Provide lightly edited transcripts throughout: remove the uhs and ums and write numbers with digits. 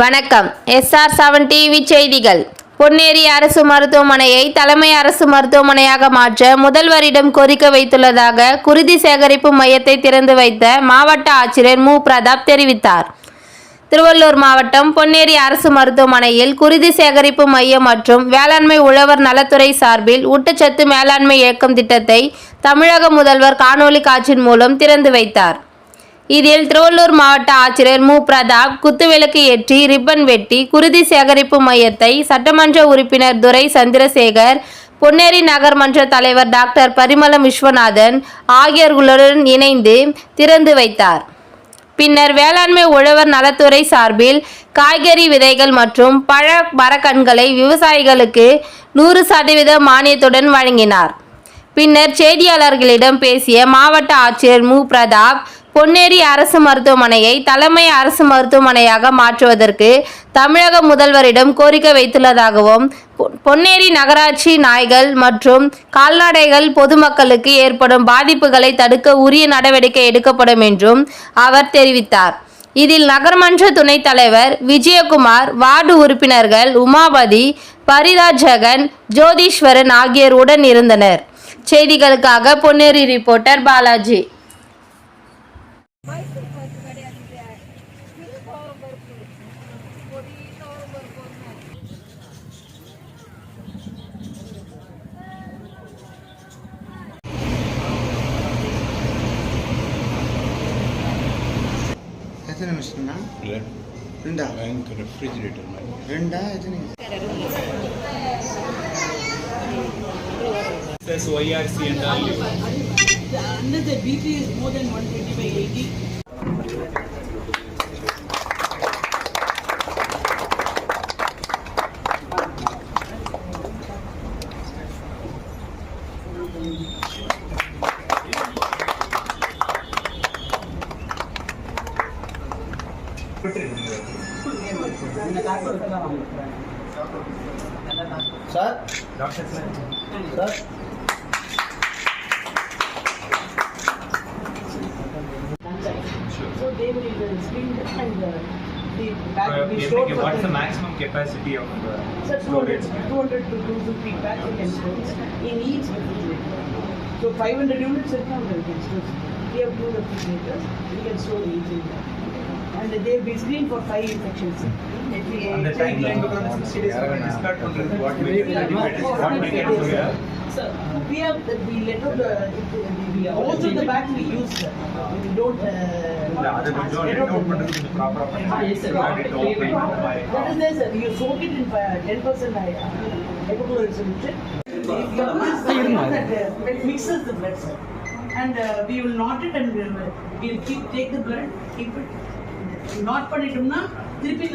வணக்கம். SR7 TV செய்திகள். பொன்னேரி அரசு மருத்துவமனையை தலைமை அரசு மருத்துவமனையாக மாற்ற முதல்வரிடம் கோரிக்கை வைத்துள்ளதாக குருதி சேகரிப்பு மையத்தை திறந்து வைத்த மாவட்ட ஆட்சியர் மு. பிரதாப் தெரிவித்தார். திருவள்ளூர் மாவட்டம் பொன்னேரி அரசு மருத்துவமனையில் குருதி சேகரிப்பு மையம் மற்றும் வேளாண்மை உழவர் நலத்துறை சார்பில் ஊட்டச்சத்து மேலாண்மை இயக்கம் திட்டத்தை தமிழக முதல்வர் காணொலி காட்சியின் மூலம் திறந்து வைத்தார். இதில் திருவள்ளூர் மாவட்ட ஆட்சியர் மு. பிரதாப் குத்துவிளக்கு ஏற்றி ரிப்பன் வெட்டி குருதி சேகரிப்பு மையத்தை சட்டமன்ற உறுப்பினர் துரை சந்திரசேகர், பொன்னேரி நகர்மன்ற தலைவர் டாக்டர் பரிமளம் விஸ்வநாதன் ஆகியோர்களுடன் இணைந்து திறந்து வைத்தார். பின்னர் வேளாண்மை உழவர் நலத்துறை சார்பில் காய்கறி விதைகள் மற்றும் பழ மரக்கன்களை விவசாயிகளுக்கு 100% மானியத்துடன் வழங்கினார். பின்னர் செய்தியாளர்களிடம் பேசிய மாவட்ட ஆட்சியர் மு. பிரதாப், பொன்னேரி அரசு மருத்துவமனையை தலைமை அரசு மருத்துவமனையாக மாற்றுவதற்கு தமிழக முதல்வரிடம் கோரிக்கை வைத்துள்ளதாகவும், பொன்னேரி நகராட்சி நாய்கள் மற்றும் கால்நடைகள் பொதுமக்களுக்கு ஏற்படும் பாதிப்புகளை தடுக்க உரிய நடவடிக்கை எடுக்கப்படும் என்றும் அவர் தெரிவித்தார். இதில் நகர்மன்ற துணைத் தலைவர் விஜயகுமார், வார்டு உறுப்பினர்கள் உமாபதி, பரிதா ஜெகன், ஜோதீஸ்வரன் ஆகியோர் உடன் இருந்தனர். செய்திகளுக்காக பொன்னேரி ரிப்போர்ட்டர் பாலாஜி. எத்தனை மிஷினா? ரெண்டா? ரெஃப்ரிஜிரேட்டர் ரெண்டா? எத்தனை? Says YRC and all. Unless the BP is more than 120/80. Sir? Doctor sir. Sir? So they will screen and the bag will be stored. What's the maximum capacity of Sir, storage? 200 to 250 bags we can store in each refrigerator. So 500 units we can store. We have 2 refrigerators. We can store each in that. And they will be screened for 5 infections. On the timeline, because 60 days we can discard from the what we can do here. Sir, we have the letter, most of the bags we use, sir. We don't. Other than let out பண்றதுக்கு இந்த ப்ராப்பரா பண்ணி. Yes, sir. That is there, sir. You soak it in 10% hypochlorite solution. It mixes the blood, sir. And we will knot it and we'll take the blood, keep it. Knot பண்ணிட்டோம்னா திருப்பி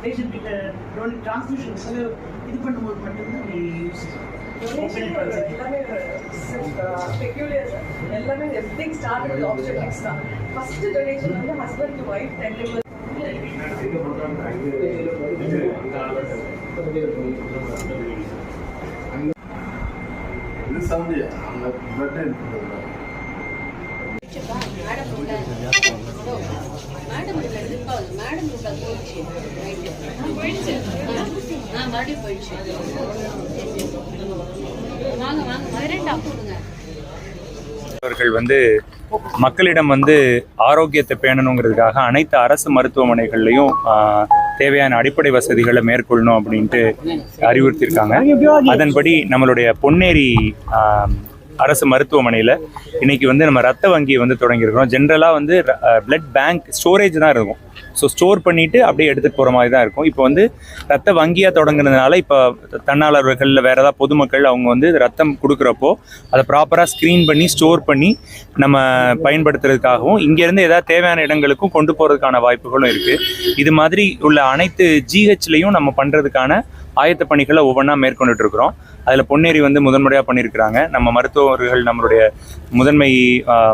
patient கிட்ட transfusion இது பண்ணும்போது மட்டும்தான் we use it. எல்லாமே peculiar எல்லாமே everything start with objects தான். First donation வந்து ஹஸ்பண்ட் டு வைஃப் 10 members. இது சவுண்ட் அந்த பட்டன் அவர்கள் மக்களிடம் ஆரோக்கியத்தை பேணணுங்கிறதுக்காக அனைத்து அரசு மருத்துவமனைகள்லையும் தேவையான அடிப்படை வசதிகளை மேற்கொள்ளணும் அப்படின்ட்டு அறிவுறுத்தியிருக்காங்க. அதன்படி நம்மளுடைய பொன்னேரி அரசு மருத்துவமனையில் இன்னைக்கு நம்ம ரத்த வங்கியை தொடங்கியிருக்கிறோம். ஜென்ரலாக பிளட் பேங்க் ஸ்டோரேஜ் தான் இருக்கும். ஸோ ஸ்டோர் பண்ணிவிட்டு அப்படியே எடுத்துகிட்டு போகிற மாதிரி தான் இருக்கும். இப்போ ரத்த வங்கியாக தொடங்குறதுனால இப்போ தன்னாளர்களில் வேறு ஏதாவது பொதுமக்கள் அவங்க ரத்தம் கொடுக்குறப்போ அதை ப்ராப்பராக ஸ்க்ரீன் பண்ணி ஸ்டோர் பண்ணி நம்ம பயன்படுத்துறதுக்காகவும் இங்கேருந்து ஏதாவது தேவையான இடங்களுக்கும் கொண்டு போகிறதுக்கான வாய்ப்புகளும் இருக்குது. இது மாதிரி உள்ள அனைத்து ஜிஹெச்லேயும் நம்ம பண்ணுறதுக்கான ஆயத்த பணிகளை ஒவ்வொன்றா மேற்கொண்டுட்டு இருக்கிறோம். அதில் பொன்னேரி முதன்முறையாக பண்ணியிருக்கிறாங்க. நம்ம மருத்துவர்கள், நம்மளுடைய முதன்மை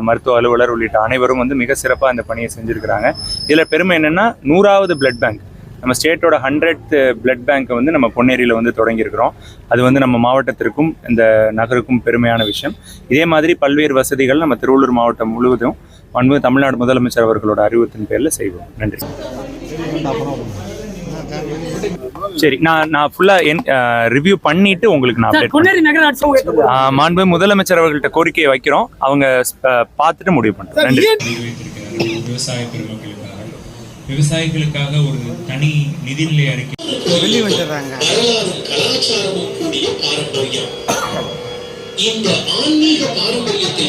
மருத்துவ அலுவலர் உள்ளிட்ட அனைவரும் மிக சிறப்பாக இந்த பணியை செஞ்சுருக்கிறாங்க. இதில் பெருமை என்னென்னா 100வது பிளட் பேங்க் நம்ம ஸ்டேட்டோட 100th பிளட் பேங்க்கை வந்து நம்ம பொன்னேரியில் வந்து தொடங்கியிருக்கிறோம். அது வந்து நம்ம மாவட்டத்திற்கும் இந்த நகருக்கும் பெருமையான விஷயம். இதே மாதிரி பல்வேறு வசதிகள் நம்ம திருவள்ளூர் மாவட்டம் முழுவதும் தமிழ்நாடு முதலமைச்சர் அவர்களோட அறிவுறுத்தின் பேரில் செய்வோம். நன்றி. சரி, நான் ஃபுல்லாக ரிவ்யூ பண்ணிட்டு உங்களுக்கு நான் அப்டேட் மாண்பு முதலமைச்சர் அவர்கள்ட்ட கோரிக்கையை வைக்கிறோம். அவங்க பார்த்துட்டு முடிவு பண்ணுறேன். நன்றி. விவசாய பெருமக்களுக்காக, விவசாயிகளுக்காக ஒரு தனி நிதிநிலை அறிக்கை வெளியே வந்துடுறாங்க. கலாச்சாரமும் கூடிய பாரம்பரியம். இந்த ஆன்மீக பாரம்பரியத்தை